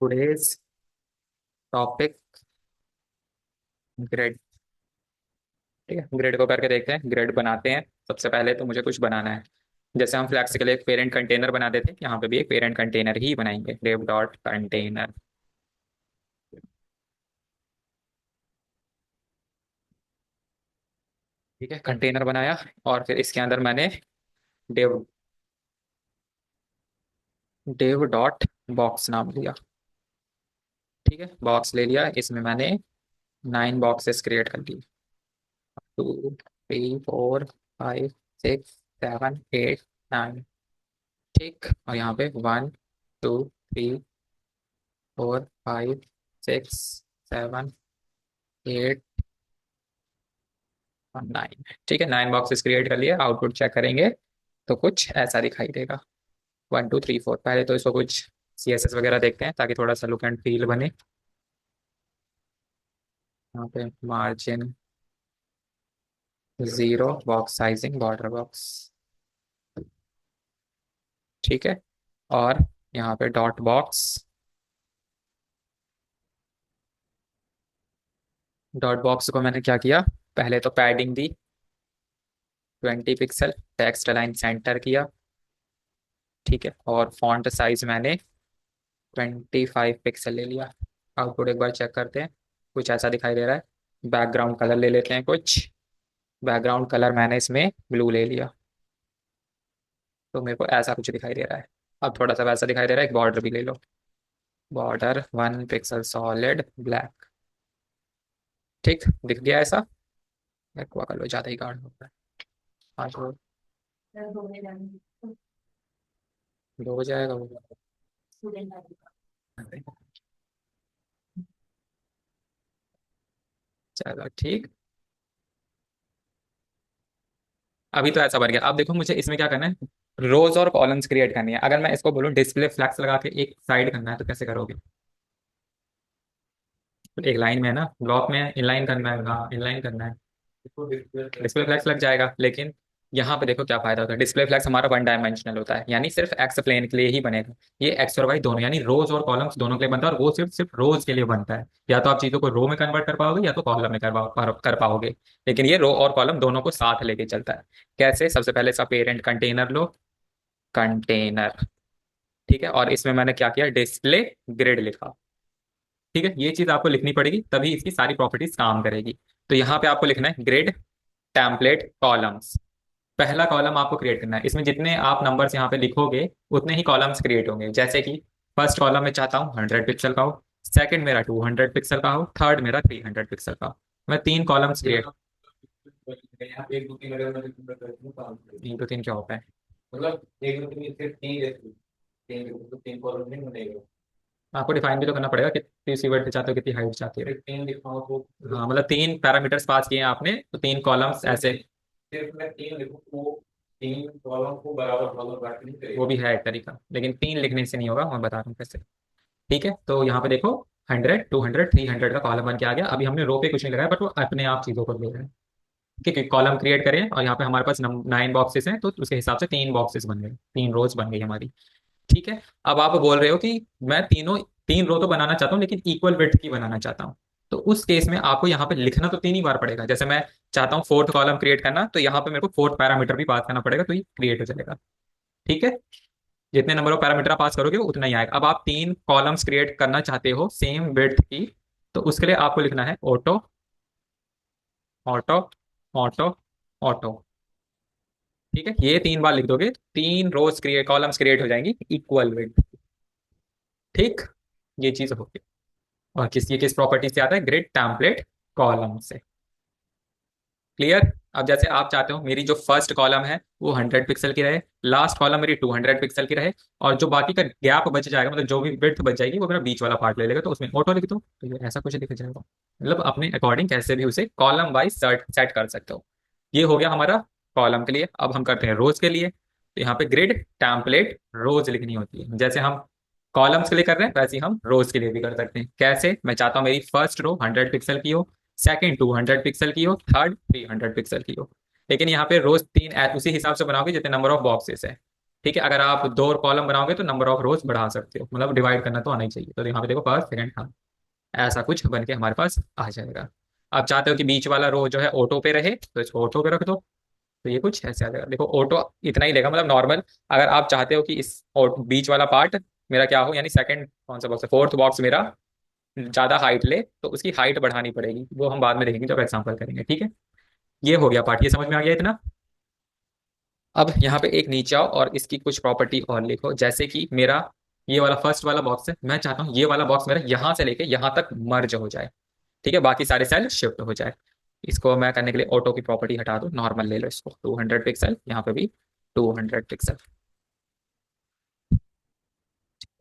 Today's topic grade. ठीक है, grade को करके देखते हैं, ग्रेड बनाते हैं। सबसे पहले तो मुझे कुछ बनाना है। जैसे हम फ्लैक्स के लिए एक पेरेंट कंटेनर बना देते हैं, यहाँ पे भी एक पेरेंट कंटेनर ही बनाएंगे, डेव डॉट कंटेनर। ठीक है, कंटेनर बनाया और फिर इसके अंदर मैंने डेव डेव डॉट बॉक्स नाम लिया। ठीक है, बॉक्स ले लिया, इसमें मैंने 9 बॉक्सेस क्रिएट कर लिए। 2 3 4 5 6 7 8 9। ठीक, और यहाँ पे 1 2 3 4 5 6 7 8 और 9। ठीक है, 9 बॉक्सेस क्रिएट कर लिए। आउटपुट चेक करेंगे तो कुछ ऐसा दिखाई देगा। 1 2 3 4। पहले तो इसको कुछ CSS वगैरह देखते हैं ताकि थोड़ा सा लुक एंड फील बने। यहाँ पे margin 0, box sizing border box. ठीक है, और यहाँ पे डॉट बॉक्स। डॉट बॉक्स को मैंने क्या किया, पहले तो पैडिंग दी 20 पिक्सल, टेक्स्ट अलाइन सेंटर किया। ठीक है, और फॉन्ट साइज मैंने 25 पिक्सल ले लिया। आउटपुट एक बार चेक करते हैं, कुछ ऐसा दिखाई दे रहा है। बैकग्राउंड कलर ले लेते हैं कुछ। बैकग्राउंड कलर मैंने इसमें ब्लू ले लिया, तो मेरे को ऐसा कुछ दिखाई दे रहा है। अब थोड़ा सा वैसा दिखाई दे रहा है, एक बॉर्डर भी ले लो। Border 1 pixel solid black. ठीक, दिख गया ऐसा। एक्वा कलर ज़्यादा ही गाढ़ा होता है। हाँ तो दो हो जाएगा वो। चलो ठीक। अभी तो ऐसा बन गया। अब देखो मुझे इसमें क्या करना है, रोज और कॉलम्स क्रिएट करनी है। अगर मैं इसको बोलूँ डिस्प्ले फ्लैक्स लगा के एक साइड करना है तो कैसे करोगे। एक लाइन में है ना, ब्लॉक में इनलाइन करना है, हाँ इनलाइन करना है। डिस्प्ले फ्लैक्स लग जाएगा, लेकिन यहाँ पे देखो क्या फायदा होता है। डिस्प्ले फ्लैक्स हमारा 1 डायमेंशनल होता है, यानी सिर्फ एक्स प्लेन के लिए ही बनेगा। ये एक्स और वाई दोनों, यानी रोज और कॉलम्स दोनों के लिए बनता है, और वो सिर्फ सिर्फ रोज के लिए बनता है। या तो आप चीजों को रो में कन्वर्ट कर पाओगे या तो कॉलम में कर पाओगे। लेकिन ये रो और कॉलम दोनों को साथ लेके चलता है। कैसे, सबसे पहले इसका पेरेंट कंटेनर लो, कंटेनर। ठीक है, और इसमें मैंने क्या किया, डिस्प्ले ग्रिड लिखा। ठीक है, ये चीज आपको लिखनी पड़ेगी तभी इसकी सारी प्रॉपर्टीज काम करेगी। तो यहाँ पे आपको लिखना है ग्रिड टेम्पलेट कॉलम्स। पहला कॉलम आपको क्रिएट करना है, इसमें जितने आप नंबर्स यहाँ पे लिखोगे उतने ही कॉलम्स क्रिएट होंगे। जैसे कि फर्स्ट कॉलम में चाहता हूँ 100 पिक्सल का हो, सेकंड मेरा 200 पिक्सल का हो, थर्ड मेरा 300 पिक्सल का हो। मैं 3 कॉलम्स क्रिएट। 3 तो 3 क्या होता है। आपको डिफाइन भी तो करना पड़ेगा कितनी सी वर्ड चाहते हो, कितनी हाइट चाहते हो। हाँ मतलब 3 पैरामीटर्स पास किए हैं आपने, तो 3 कॉलम्स ऐसे। वो भी है एक तरीका, लेकिन 3 लिखने से नहीं होगा, मैं बता रहा हूँ कैसे। ठीक है, तो यहाँ पे देखो 100 200 300 का कॉलम बन के आ गया। अभी हमने रो पे कुछ नहीं लगाया, बट वो अपने आप चीजों को ले रहा है। ठीक है, कॉलम क्रिएट करें और यहाँ पे हमारे पास 9 बॉक्सेस हैं, तो उसके हिसाब से 3 बॉक्सेस बन गए, 3 रोज बन गई हमारी। ठीक है, अब आप बोल रहे हो कि मैं 3 रो तो बनाना चाहता हूँ लेकिन इक्वल विड्थ की बनाना चाहता हूँ। तो उस केस में आपको यहाँ पे लिखना तो 3 ही बार पड़ेगा। जैसे मैं चाहता हूँ फोर्थ कॉलम क्रिएट करना, तो यहाँ पे मेरे को फोर्थ पैरामीटर भी पास करना पड़ेगा, तो ये क्रिएट हो जाएगा। ठीक है, जितने नंबर ऑफ पैरामीटर आप पास करोगे वो उतना ही आएगा। अब आप 3 कॉलम्स क्रिएट करना चाहते हो सेम विड्थ की, तो उसके लिए आपको लिखना है ऑटो ऑटो ऑटो ऑटो। ठीक है, ये 3 बार लिख दोगे तो 3 रोज क्रिएट कॉलम्स क्रिएट हो जाएंगी इक्वल विड्थ। ठीक, ये चीज होगी। और किस प्रॉपर्टी से आता है, ग्रिड टेम्पलेट कॉलम से। क्लियर। अब जैसे आप चाहते हो मेरी जो फर्स्ट कॉलम है वो 100 पिक्सल की रहे, लास्ट कॉलम मेरी 200 पिक्सल की रहे, और जो बाकी का गैप बच जाएगा, मतलब जो भी विड्थ बच जाएगी वो मेरा बीच वाला पार्ट ले लेगा, तो उसमें ऑटो लिख दो, तो ये ऐसा कुछ दिख जाएगा। मतलब अपने अकॉर्डिंग कैसे भी उसे कॉलम वाइज सेट कर सकते हो। ये हो गया हमारा कॉलम के लिए। अब हम करते हैं रोज के लिए। तो यहाँ पे ग्रिड टेम्पलेट रोज लिखनी होती है। जैसे हम कॉलम्स के लिए कर रहे हैं वैसे ही हम रोज के लिए भी कर सकते हैं। कैसे, मैं चाहता हूँ मेरी फर्स्ट रो 100 पिक्सल की हो, सेकंड 200 पिक्सल की हो, थर्ड 300 पिक्सल की हो। लेकिन यहाँ पे रोज 3 उसी हिसाब से बनाओगे जितने नंबर ऑफ बॉक्सेस है। ठीक है, अगर आप दो कॉलम बनाओगे तो नंबर ऑफ रोज बढ़ा सकते हो, मतलब डिवाइड करना तो आना ही चाहिए। तो यहाँ पे देखो फर्स्ट सेकंड थर्ड, ऐसा कुछ बन के हमारे पास आ जाएगा। आप चाहते हो कि बीच वाला रो जो है ऑटो पे रहे तो इसको ऑटो पे रख दो, तो ये कुछ ऐसे आ जाएगा। देखो ऑटो इतना ही लेगा, मतलब नॉर्मल। अगर आप चाहते हो कि इस बीच वाला पार्ट मेरा क्या हो, यानी सेकंड कौन सा बॉक्स है, फोर्थ बॉक्स मेरा ज्यादा हाइट ले, तो उसकी हाइट बढ़ानी पड़ेगी, वो हम बाद में देखेंगे जब एग्जांपल करेंगे। ठीक है, ये हो गया पार्ट, ये समझ में आ गया इतना। अब यहाँ पे एक नीचे आओ और इसकी कुछ प्रॉपर्टी और लिखो, जैसे कि मेरा ये वाला फर्स्ट वाला बॉक्स है, मैं चाहता हूँ ये वाला बॉक्स मेरा यहाँ से लेके यहाँ तक मर्ज हो जाए। ठीक है, बाकी सारे सेल शिफ्ट हो जाए। इसको मैं करने के लिए ऑटो की प्रॉपर्टी हटा दो, नॉर्मल ले लो इसको, 200 पिक्सल, यहाँ पे भी 200 पिक्सल।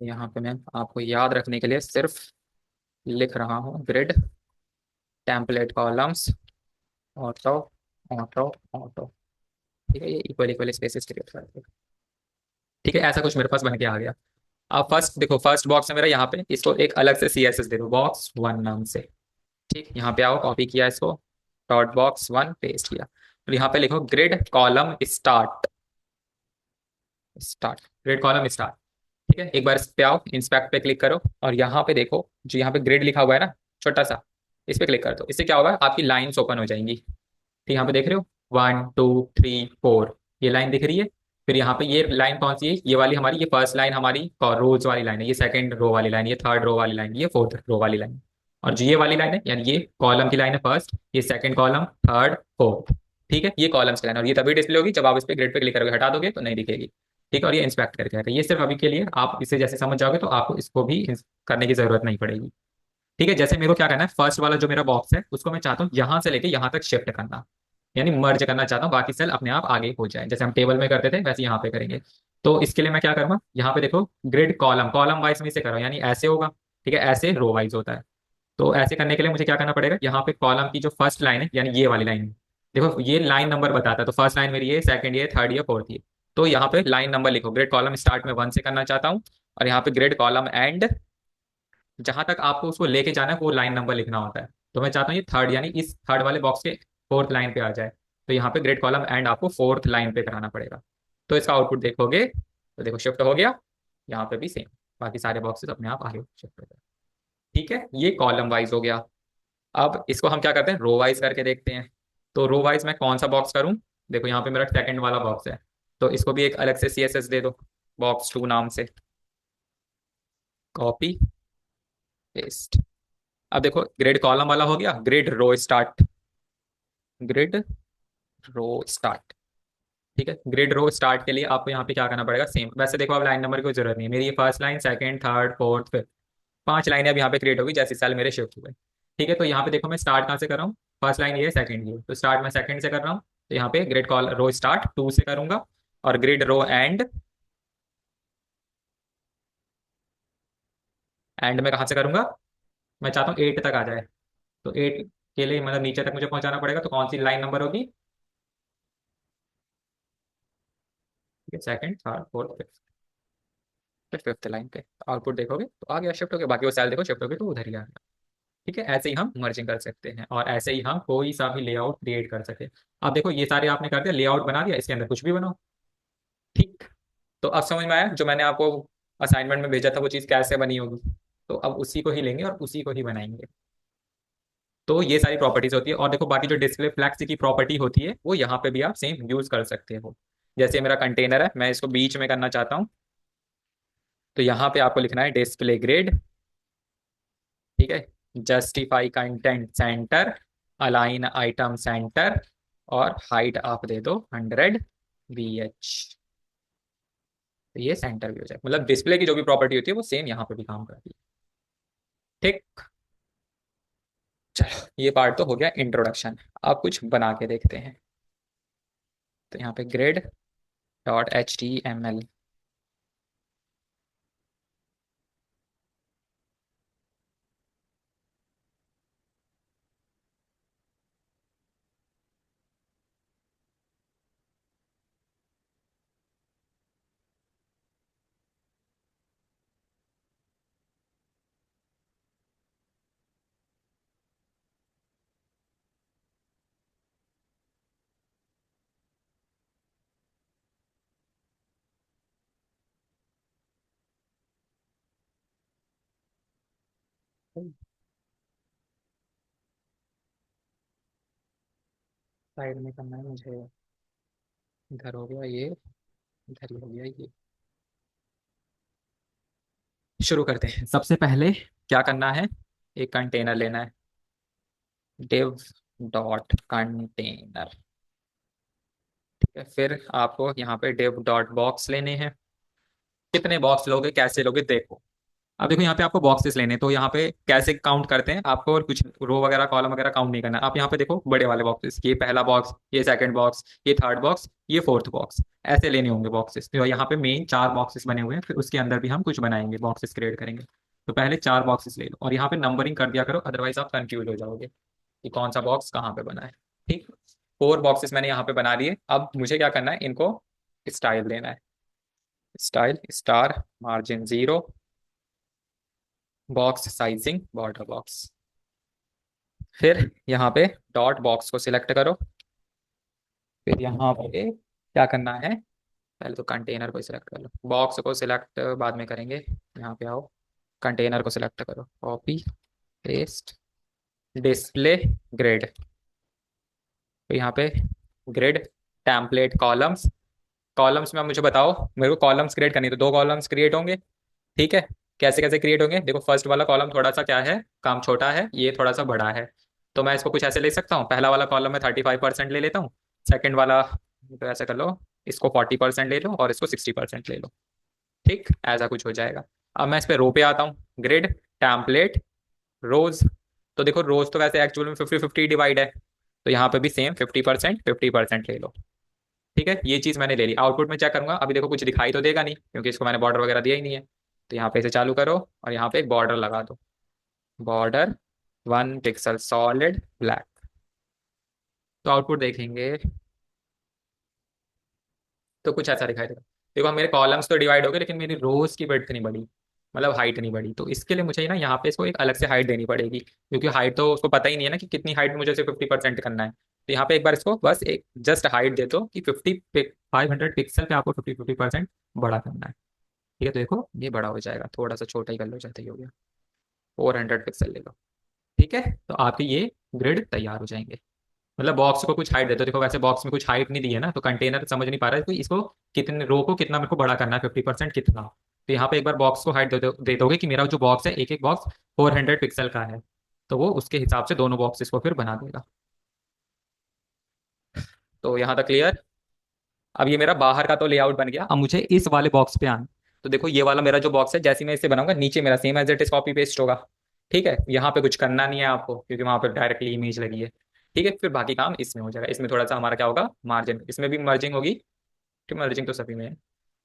यहाँ पे मैं आपको याद रखने के लिए सिर्फ लिख रहा हूँ grid template columns auto auto auto. ठीक है, ये इक्वल इक्वल स्पेसेस क्रिएट कर दो। ठीक है, ऐसा कुछ मेरे पास बन के आ गया। अब फर्स्ट देखो, फर्स्ट बॉक्स है मेरा, यहाँ पे इसको एक अलग से CSS दे दो, बॉक्स वन नाम से। ठीक, यहाँ पे आओ, कॉपी किया इसको, डॉट बॉक्स वन पेस्ट किया, और यहाँ पे लिखो grid column start. Start, grid column start. ठीक है, एक बार इस पे आओ, इंस्पेक्ट पे क्लिक करो, और यहाँ पे देखो जो यहाँ पे ग्रिड लिखा हुआ है ना, छोटा सा, इस पे क्लिक कर दो। इससे क्या होगा, आपकी लाइंस ओपन हो जाएंगी। ठीक, यहाँ पे देख रहे हो, 1 2 3 4, ये लाइन दिख रही है। फिर यहाँ पे ये लाइन कौन सी है, ये वाली हमारी, ये फर्स्ट लाइन हमारी रोज वाली लाइन है, ये सेकंड रो वाली लाइन, ये थर्ड रो वाली लाइन, ये फोर्थ रो वाली लाइन। और जो ये वाली लाइन है, यानी ये कॉलम की लाइन है फर्स्ट, ये सेकंड कॉलम, थर्ड फोर्थ। ठीक है, ये कॉलम्स की लाइन, और ये तभी डिस्प्ले होगी जब आप इस पे ग्रिड पे क्लिक करोगे, हटा दोगे तो नहीं दिखेगी। ठीक है, और ये इंस्पेक्ट करके आएगा। ये सिर्फ अभी के लिए, आप इसे जैसे समझ जाओगे तो आपको इसको भी करने की जरूरत नहीं पड़ेगी। ठीक है, जैसे मेरे को क्या करना है, फर्स्ट वाला जो मेरा बॉक्स है उसको मैं चाहता हूँ यहाँ से लेके यहाँ तक शिफ्ट करना, यानी मर्ज करना चाहता हूँ, बाकी सेल अपने आप आगे हो जाए, जैसे हम टेबल में करते थे वैसे यहाँ पे करेंगे। तो इसके लिए मैं क्या करूँगा, यहाँ पे देखो ग्रिड कॉलम, कॉलम वाइज में से करो, यानी ऐसे होगा। ठीक है, ऐसे रो वाइज होता है। तो ऐसे करने के लिए मुझे क्या करना पड़ेगा, यहाँ पे कॉलम की जो फर्स्ट लाइन है, यानी ये वाली लाइन, देखो ये लाइन नंबर बताता है, तो फर्स्ट लाइन मेरी ये, सेकंड ये, थर्ड ये, फोर्थ ये। तो यहाँ पे लाइन नंबर लिखो, ग्रिड कॉलम स्टार्ट में 1 से करना चाहता हूँ, और यहाँ पे ग्रिड कॉलम एंड, जहां तक आपको उसको लेके जाना है वो लाइन नंबर लिखना होता है। तो मैं चाहता हूँ ये थर्ड, यानी इस थर्ड वाले बॉक्स के फोर्थ लाइन पे आ जाए। तो यहाँ पे ग्रेड कॉलम एंड आपको फोर्थ लाइन पे कराना पड़ेगा। तो इसका आउटपुट देखोगे तो देखो शिफ्ट हो गया, यहाँ पे भी सेम, बाकी सारे बॉक्सेस अपने आप आगे शिफ्ट हो गए। ठीक है, ये कॉलम वाइज हो गया। अब इसको हम क्या करते हैं, रो वाइज करके देखते हैं। तो रो वाइज मैं कौन सा बॉक्स करूँ, देखो यहाँ पे मेरा सेकंड वाला बॉक्स है, तो इसको भी एक अलग से CSS दे दो, बॉक्स टू नाम से, कॉपी पेस्ट। अब देखो ग्रिड कॉलम वाला हो गया, ग्रिड रो स्टार्ट, ग्रिड रो स्टार्ट। ठीक है, ग्रिड रो स्टार्ट के लिए आपको यहाँ पे क्या करना पड़ेगा, सेम वैसे देखो, अब लाइन नंबर की कोई जरूरत नहीं है, मेरी ये first line, second, third, fourth, fifth, 5 लाइनें अब यहाँ पे क्रिएट होगी जैसे सेल मेरे शिफ्ट हुए। ठीक है, तो यहाँ पे देखो मैं स्टार्ट कहाँ से कर रहा हूँ, फर्स्ट लाइन ये है, सेकंड ये, तो स्टार्ट मैं सेकंड से कर रहा हूँ। तो यहाँ पे ग्रिड कॉल रो स्टार्ट 2 से करूंगा, और ग्रिड रो एंड में कहाँ से करूंगा, मैं चाहता हूँ 8 तक आ जाए। तो 8 के लिए मतलब नीचे तक मुझे पहुंचाना पड़ेगा, तो कौन सी लाइन नंबर होगी, सेकंड, थर्ड, फोर्थ, फिफ्थ, फिर फिफ्थ लाइन पे आउटपुट देखोगे तो आ गया, शिफ्ट हो गया, बाकी वो सेल देखो शिफ्ट हो गए तो उधर ही आ गया। ठीक है, ऐसे ही हम मर्जिंग कर सकते हैं, और ऐसे ही हम कोई सा भी लेआउट क्रिएट कर सकते हैं। अब देखो ये सारे आपने कर दिया, लेआउट बना दिया, इसके अंदर कुछ भी बनाओ। ठीक, तो अब समझ में आया जो मैंने आपको असाइनमेंट में भेजा था वो चीज़ कैसे बनी होगी। तो अब उसी को ही लेंगे और उसी को ही बनाएंगे। तो ये सारी प्रॉपर्टीज होती है, और देखो बाकी जो डिस्प्ले फ्लैक्स की प्रॉपर्टी होती है वो यहाँ पे भी आप सेम यूज कर सकते हो। जैसे मेरा कंटेनर है, मैं इसको बीच में करना चाहता हूँ, तो यहाँ पे आपको लिखना है डिस्प्ले ग्रिड। ठीक है, justify content centre, align item centre, और हाइट आप दे दो 100 VH। तो ये सेंटर भी हो जाए, मतलब डिस्प्ले की जो भी प्रॉपर्टी होती है वो सेम यहाँ पे भी काम करती है। ठीक, चलो ये पार्ट तो हो गया इंट्रोडक्शन। अब कुछ बना के देखते हैं। तो यहाँ पे ग्रिड डॉट HTML। साइड में करना है मुझे। इधर हो गया ये, इधर ही हो गया ये। शुरू करते हैं। सबसे पहले क्या करना है, एक कंटेनर लेना है। div dot container. ठीक है, फिर आपको यहाँ पे div डॉट बॉक्स लेने हैं। कितने बॉक्स लोगे, कैसे लोगे, देखो। अब देखो यहाँ पे आपको बॉक्सेस लेने हैं, तो यहाँ पे कैसे काउंट करते हैं आपको, और कुछ रो वगैरह कॉलम वगैरह काउंट नहीं करना। आप यहाँ पे देखो बड़े वाले बॉक्सेस, ये पहला बॉक्स, ये सेकंड बॉक्स, ये थर्ड बॉक्स, ये फोर्थ बॉक्स, ऐसे लेने होंगे बॉक्सेस। तो यहाँ पे मेन 4 बॉक्सेस बने हुए हैं, फिर उसके अंदर भी हम कुछ बनाएंगे, बॉक्सेस क्रिएट करेंगे। तो पहले 4 बॉक्सेस ले लो और यहाँ पे नंबरिंग कर दिया करो, अदरवाइज आप कंफ्यूज हो जाओगे कि कौन सा बॉक्स कहाँ पे बना है। ठीक, 4 बॉक्सेस मैंने यहाँ पे बना लिए। अब मुझे क्या करना है, इनको स्टाइल देना है। Style star margin 0, box sizing border box. फिर यहाँ पे डॉट बॉक्स को सिलेक्ट करो। फिर यहाँ पे क्या करना है, पहले तो कंटेनर को सिलेक्ट कर लो, बॉक्स को सिलेक्ट बाद में करेंगे। यहाँ पे आओ, कंटेनर को सिलेक्ट करो, कॉपी पेस्ट, डिस्प्ले ग्रिड। तो यहाँ पे ग्रिड टेम्पलेट कॉलम्स। कॉलम्स में आप मुझे बताओ, मेरे को कॉलम्स क्रिएट करनी है, तो 2 कॉलम्स क्रिएट होंगे। ठीक है, कैसे कैसे क्रिएट होंगे, देखो फर्स्ट वाला कॉलम थोड़ा सा क्या है, काम छोटा है, ये थोड़ा सा बड़ा है। तो मैं इसको कुछ ऐसे ले सकता हूँ, पहला वाला कॉलम में 35% ले लेता हूँ, सेकंड वाला, तो ऐसे कर लो, इसको 40% ले लो और इसको 60% ले लो। ठीक, ऐसा कुछ हो जाएगा। अब मैं इस पे रो पे आता हूँ, ग्रिड टैम्पलेट रोज। तो देखो रोज तो वैसे एक्चुअल में 50-50 डिवाइड है, तो यहाँ पे भी सेम 50% 50% ले लो। ठीक है, ये चीज मैंने ले ली। आउटपुट में चेक करूंगा, अभी देखो कुछ दिखाई तो देगा नहीं क्योंकि इसको मैंने बॉर्डर वगैरह दिया ही नहीं है। तो यहाँ पे इसे चालू करो और यहाँ पे एक बॉर्डर लगा दो, बॉर्डर 1 पिक्सल सॉलिड ब्लैक। तो आउटपुट देखेंगे तो कुछ ऐसा दिखाई देगा। देखो मेरे कॉलम्स तो डिवाइड हो गए, लेकिन मेरी रोज की विड्थ नहीं बढ़ी, मतलब हाइट नहीं बढ़ी। तो इसके लिए मुझे ना यहाँ पे इसको एक अलग से हाइट देनी पड़ेगी, क्योंकि हाइट तो उसको पता ही नहीं है ना कि कितनी हाइट में मुझे सिर्फ 50% करना है। तो यहाँ पे एक बार इसको बस एक जस्ट हाइट दे दो कि 500 पिक्सल पे आपको 50% बड़ा करना है। ठीक है, तो देखो ये बड़ा हो जाएगा, थोड़ा सा छोटा ही कर लो, चाहते ही हो गया। 400 पिक्सल ले लो। ठीक है, तो आपके ये ग्रिड तैयार हो जाएंगे। मतलब बॉक्स को कुछ हाइट दे दो, देखो वैसे बॉक्स में कुछ हाइट नहीं दी है ना, तो कंटेनर समझ नहीं पा रहा है कि इसको कितने रो को कितना मेरे को बड़ा करना है, 50% कितना। तो यहाँ पे एक बार बॉक्स को हाइट दे दोगे कि मेरा जो बॉक्स है, एक एक बॉक्स 400 पिक्सल का है, तो वो उसके हिसाब से दोनों बॉक्सेस को फिर बना देगा। तो यहाँ तक क्लियर। अब ये मेरा बाहर का तो लेआउट बन गया, अब मुझे इस वाले बॉक्स पे आना। तो देखो ये वाला मेरा जो बॉक्स है, जैसे ही मैं इसे बनाऊंगा, नीचे मेरा same as it is copy paste होगा। ठीक है, यहाँ पे कुछ करना नहीं है आपको, क्योंकि वहां पे डायरेक्टली इमेज लगी है। ठीक है, फिर बाकी काम इसमें हो जाएगा। इसमें थोड़ा सा हमारा क्या होगा, मार्जिन, इसमें भी मर्जिंग होगी। ठीक, मर्जिंग तो सभी में है।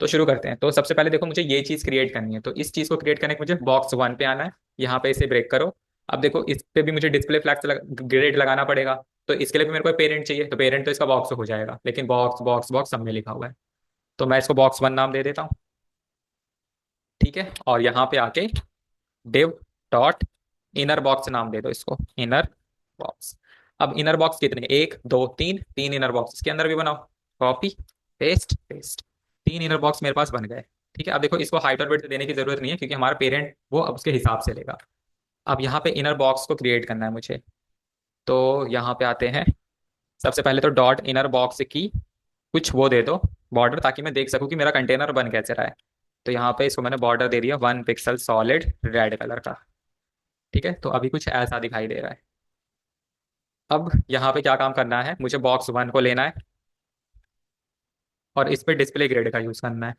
तो शुरू करते हैं। तो सबसे पहले देखो मुझे ये चीज क्रिएट करनी है, तो इस चीज को क्रिएट करने के मुझे बॉक्स 1 पे आना है। यहाँ पे इसे ब्रेक करो। अब देखो इस पे भी मुझे डिस्प्ले फ्लैग्स ग्रेड लगाना पड़ेगा। तो इसके लिए भी मेरे को पेरेंट चाहिए, तो पेरेंट तो इसका बॉक्स हो जाएगा, लेकिन बॉक्स बॉक्स बॉक्स सब में लिखा हुआ है। तो मैं इसको बॉक्स 1 नाम दे देता हूँ। ठीक है, और यहाँ पे आके डिव डॉट इनर बॉक्स नाम दे दो इसको, इनर बॉक्स। अब इनर बॉक्स कितने, 1 2 3, 3 इनर बॉक्स इसके अंदर भी बनाओ, copy paste paste, 3 inner box मेरे पास बन गए। ठीक है, अब देखो इसको हाइट और विड्थ देने की जरूरत नहीं है, क्योंकि हमारा पेरेंट वो अब उसके हिसाब से लेगा। अब यहाँ पे इनर बॉक्स को क्रिएट करना है मुझे। तो यहाँ पे आते हैं, सबसे पहले तो डॉट इनर बॉक्स की कुछ वो दे दो, बॉर्डर, ताकि मैं देख सकूं कि मेरा कंटेनर बन कैसे रहा है। तो यहाँ पे इसको मैंने बॉर्डर दे दिया 1 पिक्सल सॉलिड रेड कलर का। ठीक है, तो अभी कुछ ऐसा दिखाई दे रहा है। अब यहाँ पे क्या काम करना है, मुझे बॉक्स 1 को लेना है और इस पे डिस्प्ले ग्रिड का यूज करना है।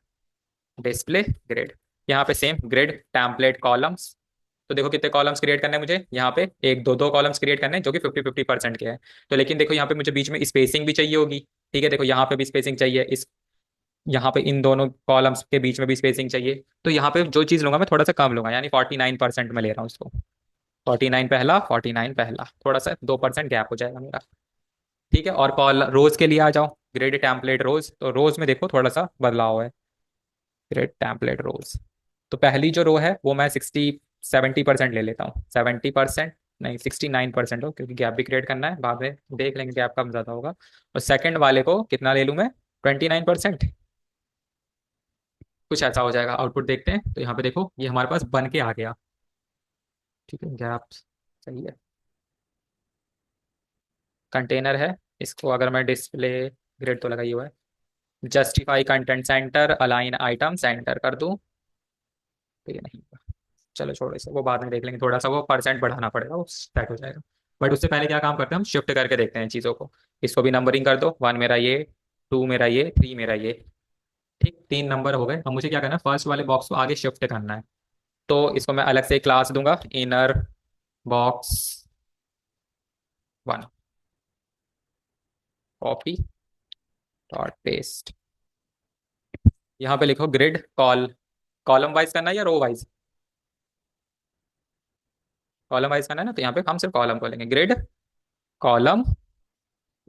डिस्प्ले ग्रिड, यहाँ पे सेम ग्रिड टेम्पलेट कॉलम्स। तो देखो कितने कॉलम्स क्रिएट करने हैं मुझे, यहाँ पे 1 2 2 कॉलम्स क्रिएट करने हैं, जो कि 50-50% के हैं। तो लेकिन देखो यहाँ पे मुझे बीच में स्पेसिंग भी चाहिए होगी। ठीक है, देखो यहाँ पे भी स्पेसिंग चाहिए, इस यहाँ पे इन दोनों कॉलम्स के बीच में भी स्पेसिंग चाहिए। तो यहाँ पे जो चीज लूंगा मैं थोड़ा सा कम लूंगा, यानी 49% में ले रहा हूँ इसको। 49 पहला, थोड़ा सा 2% गैप हो जाएगा मेरा। ठीक है, और कॉल रोज के लिए आ जाओ, ग्रेड टेम्पलेट रोज। तो रोज में देखो थोड़ा सा बदलाव है, ग्रेड टेम्पलेट रोज। तो पहली जो रो है वो मैं 70% ले लेता हूँ, 70% नहीं, 69% हो, क्योंकि गैप भी क्रिएट करना है, बाद में देख लेंगे गैप कम ज्यादा होगा। और सेकंड वाले को कितना ले लूँ मैं, 29%। कुछ ऐसा हो जाएगा। आउटपुट देखते हैं, तो यहाँ पे देखो ये हमारे पास बन के आ गया। ठीक है, गैप सही है। कंटेनर है, इसको अगर मैं डिस्प्ले ग्रिड तो लगाई हुआ है, justify content centre, align item centre कर दूं तो ये नहीं होगा। चलो छोड़ो इसे, वो बाद में देख लेंगे, थोड़ा सा वो परसेंट बढ़ाना पड़ेगा, वो सेट हो जाएगा। बट उससे पहले क्या काम करते हैं, हम शिफ्ट करके देखते हैं चीज़ों को। इसको भी नंबरिंग कर दो, वन मेरा ये, टू मेरा ये, थ्री मेरा ये। ठीक, तीन नंबर हो गए। अब मुझे क्या करना है, फर्स्ट वाले बॉक्स को आगे शिफ्ट करना है। तो इसको मैं अलग से क्लास दूंगा, inner box one, copy dot paste. यहाँ पे लिखो ग्रिड कॉल, कॉलम वाइज करना है या रो वाइज? कॉलम वाइज करना है ना, तो यहाँ पे हम सिर्फ कॉलम को लेंगे, ग्रिड कॉलम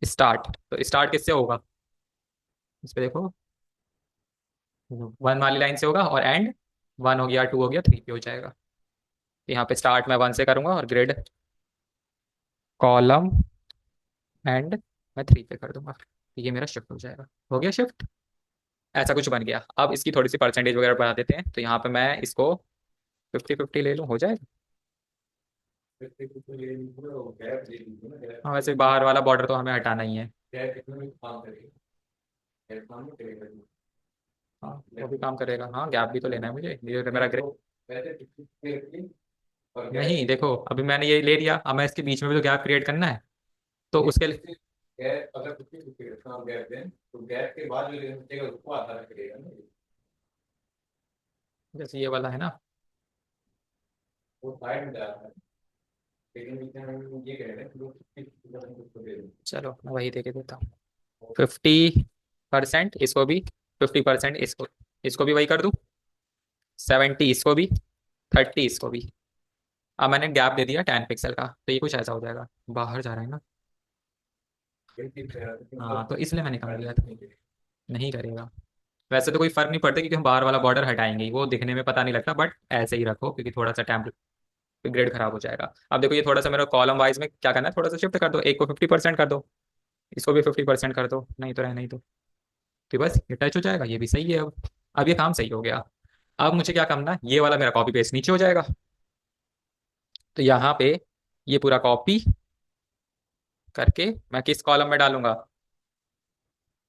स्टार्ट। तो स्टार्ट किससे होगा, इस पे देखो, वन वाली लाइन से होगा, और एंड वन हो गया, टू हो गया, थ्री पे हो जाएगा। तो यहाँ पे स्टार्ट मैं वन से करूंगा, और ग्रिड कॉलम एंड मैं थ्री पे कर दूंगा, तो ये मेरा शिफ्ट हो जाएगा। हो गया शिफ्ट, ऐसा कुछ बन गया। अब इसकी थोड़ी सी परसेंटेज वगैरह बढ़ा देते हैं, तो यहाँ पे मैं इसको 50-50 ले लूँ, हो जाएगा। हाँ, वैसे बाहर वाला बॉर्डर तो हमें हटाना ही है। हाँ, वो भी काम करेगा। हाँ, गैप भी तो लेना है मुझे, ये तो मेरा नहीं, देखो अभी मैंने ये ले लिया, अब मैं इसके बीच में भी तो गैप क्रिएट करना है, तो उसके लिए जैसे ये वाला है ना, चलो मैं वही दे के देता हूँ। 50% इसको भी, 50% इसको, इसको भी वही कर दूँ, 70 इसको भी, 30 इसको भी। अब मैंने गैप दे दिया 10 पिक्सल का, तो ये कुछ ऐसा हो जाएगा, बाहर जा रहा है ना। हाँ, तो इसलिए मैंने कम दिया था। नहीं करेगा, वैसे तो कोई फर्क नहीं पड़ता, क्योंकि हम बाहर वाला बॉर्डर हटाएंगे ही, वो दिखने में पता नहीं लगता, बट ऐसे ही रखो, क्योंकि थोड़ा सा टाइम ग्रेड खराब हो जाएगा। अब देखो, ये थोड़ा सा मेरा कॉलम वाइज में क्या करना है, थोड़ा सा शिफ्ट कर दो, एक को 50% कर दो, इसको भी 50% कर दो, नहीं तो रहना ही दो। तो बस ये टच हो जाएगा, ये भी सही है। अब ये काम सही हो गया। अब मुझे क्या करना है, ये वाला मेरा कॉपी पेस्ट नीचे हो जाएगा, तो यहाँ पे ये पूरा कॉपी करके मैं किस कॉलम में डालूंगा,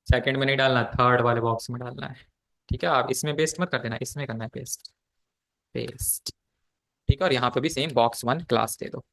सेकंड में नहीं डालना, थर्ड वाले बॉक्स में डालना है। ठीक है, आप इसमें पेस्ट मत कर देना, इसमें करना है पेस्ट, पेस्ट। ठीक है, और यहाँ पे भी सेम बॉक्स वन क्लास दे दो।